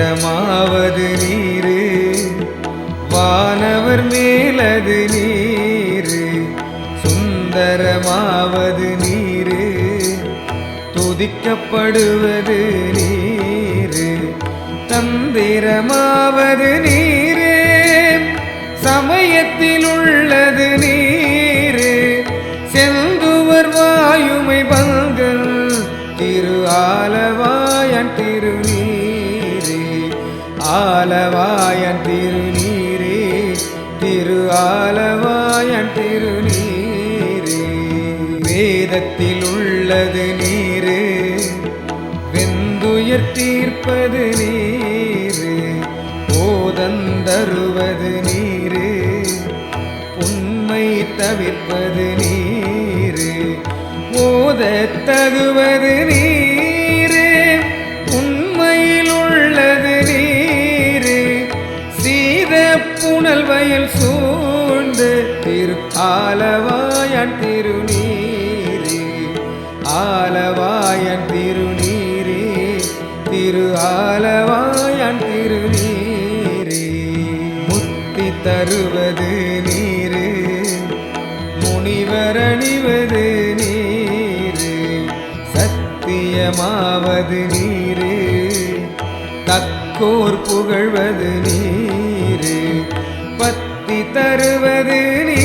தந்திரமாவது நீரு வானவர் மேலது நீரு சுந்தரமாவது நீரு துதிக்கப்படுவது நீரு தந்திரமாவது நீரு சமயத்தில் உள்ளது நீரு செந்துவர் வாயுமை பங்கன் திரு ஆலவாயன் திருநீரே ஆலவாயன் திருநீரே திரு ஆலவாயன் திருநீரே வேதத்தில் உள்ளது நீரு வெந்துயர் தீர்ப்பது நீரு போதந்தருவது நீரு உண்மை தவிர்ப்பது நீரு ஓதத் தகுவது நீரு உண்மையில் உள்ளது நீரு சீத புனல் வயல் சூழ்ந்து திரு ஆலவாயன் திருநீரே ஆலவாயன் திருநீரே திரு ஆலவாயன் திருநீரே முத்தி தருவது நீரு முனிவர் அணிவது நீரு சத்தியமாவது நீரு தக்கோர் புகழ்வது நீரு பத்தி தருவது நீரு